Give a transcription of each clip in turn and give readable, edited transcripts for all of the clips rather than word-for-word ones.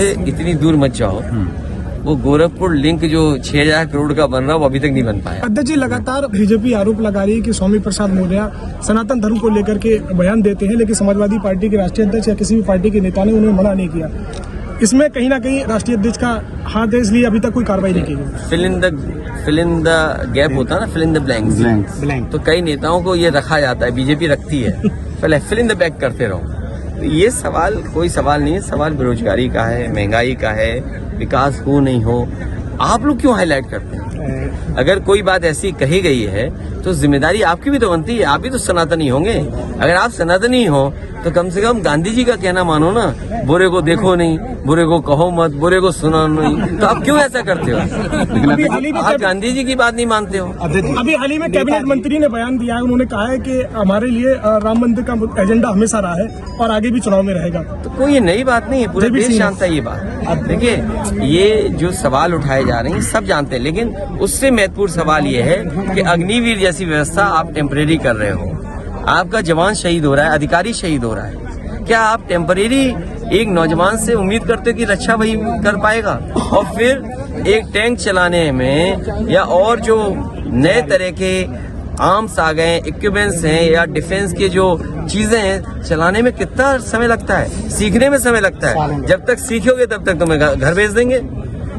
इतनी दूर मत जाओ। वो गोरखपुर लिंक जो 6,000 करोड़ का बन रहा वो अभी तक नहीं बन पाया। अध्यक्ष जी, लगातार बीजेपी आरोप लगा रही है कि स्वामी प्रसाद मौर्य सनातन धर्म को लेकर के बयान देते हैं, लेकिन समाजवादी पार्टी के राष्ट्रीय अध्यक्ष या किसी भी पार्टी के नेता ने उन्हें मना नहीं किया। इसमें कहीं ना कहीं राष्ट्रीय अध्यक्ष का हाथ है, इसलिए अभी तक कोई कार्रवाई नहीं की गई। फिल इन द गैप होता है ना, फिल इन द ब्लैंक्स। तो कई नेताओं को ये रखा जाता है, बीजेपी रखती है, पहले फिल इन द ब्लैंक करते रहो। तो ये सवाल कोई सवाल नहीं है, सवाल बेरोजगारी का है, महंगाई का है, विकास हो नहीं हो। आप लोग क्यों हाईलाइट करते हैं? अगर कोई बात ऐसी कही गई है तो जिम्मेदारी आपकी भी तो बनती है, आप भी तो सनातनी होंगे। अगर आप सनातनी हो तो कम से कम गांधी जी का कहना मानो ना, बुरे को देखो नहीं, बुरे को कहो मत, बुरे को सुनो नहीं। तो आप क्यों ऐसा करते हो? आप गांधी जी की बात नहीं मानते हो। अभी हाल ही में कैबिनेट मंत्री ने बयान दिया है, उन्होंने कहा है कि हमारे लिए राम मंदिर का एजेंडा हमेशा रहा है और आगे भी चुनाव में रहेगा। तो कोई ये नई बात नहीं है, पूरे देश जानता है ये बात। देखिए, ये जो सवाल उठाए जा रहे हैं सब जानते हैं, लेकिन उससे महत्वपूर्ण सवाल ये है कि अग्निवीर जैसी व्यवस्था आप टेम्परेरी कर रहे हो। आपका जवान शहीद हो रहा है, अधिकारी शहीद हो रहा है। क्या आप टेम्परेरी एक नौजवान से उम्मीद करते हो कि रक्षा वही कर पाएगा? और फिर एक टैंक चलाने में या और जो नए तरह के आर्म्स आ गए, इक्विपमेंट्स हैं या डिफेंस के जो चीजें हैं, चलाने में कितना समय लगता है, सीखने में समय लगता है। जब तक सीखोगे तब तक तुम्हें घर भेज देंगे।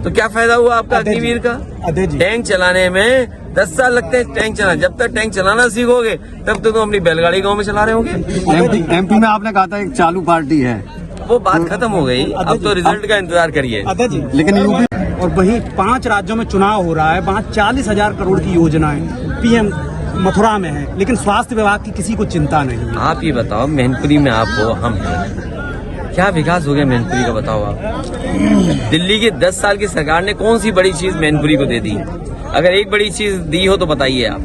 तो क्या फायदा हुआ आपका अग्निवीर का? टैंक चलाने में 10 साल लगते हैं टैंक चलाना। जब तक टैंक चलाना सीखोगे तब तो तुम अपनी बैलगाड़ी गांव में चला रहे होगे। एमपी में आपने कहा था एक चालू पार्टी है, वो बात खत्म हो गई। अब तो रिजल्ट का इंतजार करिए। लेकिन यूपी और वहीं 5 राज्यों में चुनाव हो रहा है, वहाँ 40,000 करोड़ की योजनाएं पीएम मथुरा में है, लेकिन स्वास्थ्य विभाग की किसी को चिंता नहीं है। आप ये बताओ, मैनपुरी में आप हो, हम हैं, क्या विकास हो गया मैनपुरी का? बताओ आप। दिल्ली की 10 साल की सरकार ने कौन सी बड़ी चीज मैनपुरी को दे दी? अगर एक बड़ी चीज दी हो तो बताइए आप।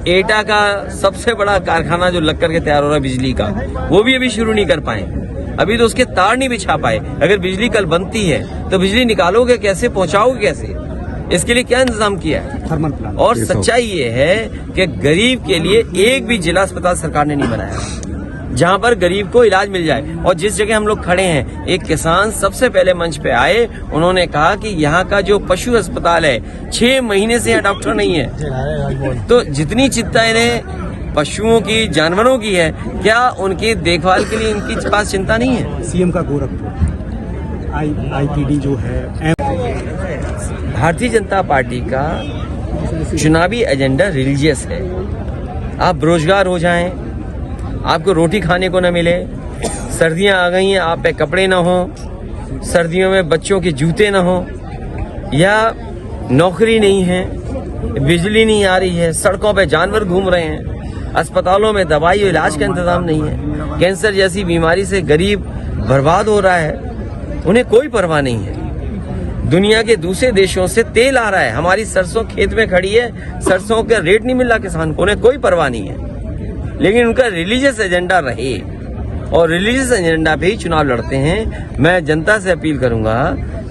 एटा का सबसे बड़ा कारखाना जो लग करके तैयार हो रहा है बिजली का, वो भी अभी शुरू नहीं कर पाए। अभी तो उसके तार नहीं बिछा पाए। अगर बिजली कल बनती है तो बिजली निकालोगे कैसे, पहुंचाओगे कैसे? इसके लिए क्या इंतजाम किया है? Thermal plant. और सच्चाई ये है कि गरीब के लिए एक भी जिला अस्पताल सरकार ने नहीं बनाया जहां पर गरीब को इलाज मिल जाए। और जिस जगह हम लोग खड़े हैं, एक किसान सबसे पहले मंच पे आए, उन्होंने कहा कि यहाँ का जो पशु अस्पताल है 6 महीने से यहाँ डॉक्टर नहीं है। तो जितनी चिंता इन्हें पशुओं की, जानवरों की है, क्या उनकी देखभाल के लिए इनकी पास चिंता नहीं है? सीएम का गोरखपुर आईपीडी जो है, भारतीय जनता पार्टी का चुनावी एजेंडा रिलीजियस है। आप बेरोजगार हो जाएं, आपको रोटी खाने को न मिले, सर्दियां आ गई हैं, आप पे कपड़े न हो, सर्दियों में बच्चों के जूते न हो, या नौकरी नहीं है, बिजली नहीं आ रही है, सड़कों पे जानवर घूम रहे हैं, अस्पतालों में दवाई और इलाज का इंतजाम नहीं है, कैंसर जैसी बीमारी से गरीब बर्बाद हो रहा है, उन्हें कोई परवाह नहीं है। दुनिया के दूसरे देशों से तेल आ रहा है, हमारी सरसों खेत में खड़ी है, सरसों का रेट नहीं मिल रहा किसान को, उन्हें कोई परवाह नहीं है। लेकिन उनका रिलीजियस एजेंडा रहे और रिलीजियस एजेंडा पे ही चुनाव लड़ते हैं। मैं जनता से अपील करूंगा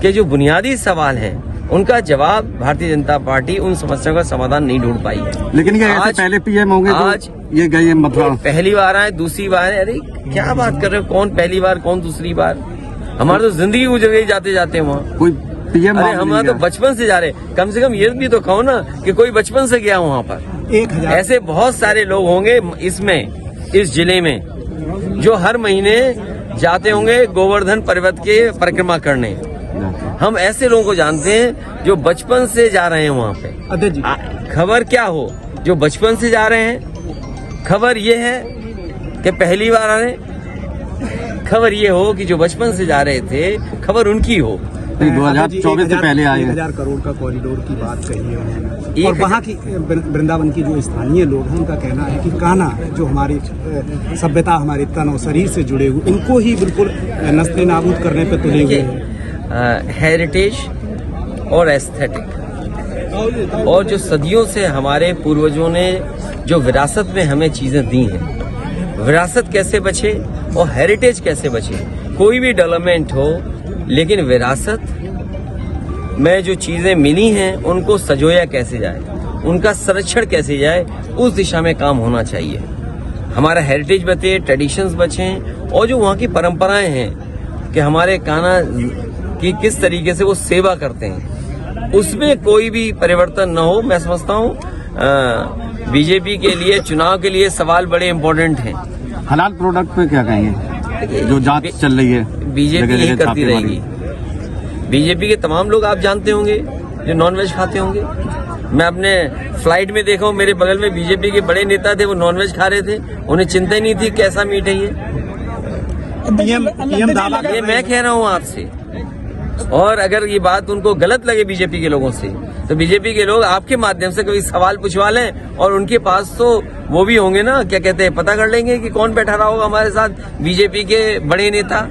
कि जो बुनियादी सवाल हैं उनका जवाब भारतीय जनता पार्टी उन समस्याओं का समाधान नहीं ढूंढ पाई है। लेकिन ये आज पहले पीएम होंगे आज तो ये गए मतलब पहली बार आए, दूसरी बार है। अरे क्या बात कर रहे हो, कौन पहली बार कौन दूसरी बार? हमारी तो जिंदगी गुजर गई जाते जाते वहाँ। कोई पीएम, अरे हमारा तो बचपन से जा रहे, कम से कम ये भी तो कहो ना कि कोई बचपन से गया वहाँ पर। 1000 ऐसे बहुत सारे लोग होंगे इसमें, इस जिले में, जो हर महीने जाते होंगे गोवर्धन पर्वत के परिक्रमा करने। हम ऐसे लोगों को जानते हैं जो बचपन से जा रहे हैं वहाँ पे। खबर क्या हो, जो बचपन से जा रहे हैं, खबर ये है कि पहली बार आ रहे, खबर ये हो कि जो बचपन से जा रहे थे, खबर उनकी हो। 2024 से पहले आए। 1000 करोड़ का कॉरिडोर की बात कही है उन्होंने। और वहाँ की वृंदावन की जो स्थानीय लोग हैं, उनका कहना है कि कान्हा जो हमारी सभ्यता, हमारे तन और शरीर से जुड़े हुए, उनको ही बिल्कुल नस्ल नाबूद करने पे तुले हुए हैं। हेरिटेज और एस्थेटिक, और जो सदियों से हमारे पूर्वजों ने जो विरासत में हमें चीजें दी हैं, विरासत कैसे बचे और हेरिटेज कैसे बचे? कोई भी डेवलपमेंट हो, लेकिन विरासत में जो चीजें मिली हैं उनको सजोया कैसे जाए, उनका संरक्षण कैसे जाए, उस दिशा में काम होना चाहिए। हमारा हेरिटेज बचे, ट्रेडिशंस बचें, और जो वहाँ की परंपराएं हैं कि हमारे कान्हा की किस तरीके से वो सेवा करते हैं, उसमें कोई भी परिवर्तन न हो। मैं समझता हूँ बीजेपी के लिए चुनाव के लिए सवाल बड़े इम्पोर्टेंट हैं। हलाल प्रोडक्ट पे क्या कहेंगे, जो जांच चल रही है? बीजेपी यही करती रहेगी। बीजेपी के तमाम लोग आप जानते होंगे जो नॉनवेज खाते होंगे। मैं अपने फ्लाइट में देखा हूँ, मेरे बगल में बीजेपी के बड़े नेता थे, वो नॉनवेज खा रहे थे, उन्हें चिंता ही नहीं थी कैसा मीट है ये मैं कह रहा हूँ आपसे। और अगर ये बात उनको गलत लगे बीजेपी के लोगों से, तो बीजेपी के लोग आपके माध्यम से कभी सवाल पूछवा लें, और उनके पास तो वो भी होंगे ना, क्या कहते हैं, पता कर लेंगे कि कौन बैठा रहा होगा हमारे साथ बीजेपी के बड़े नेता।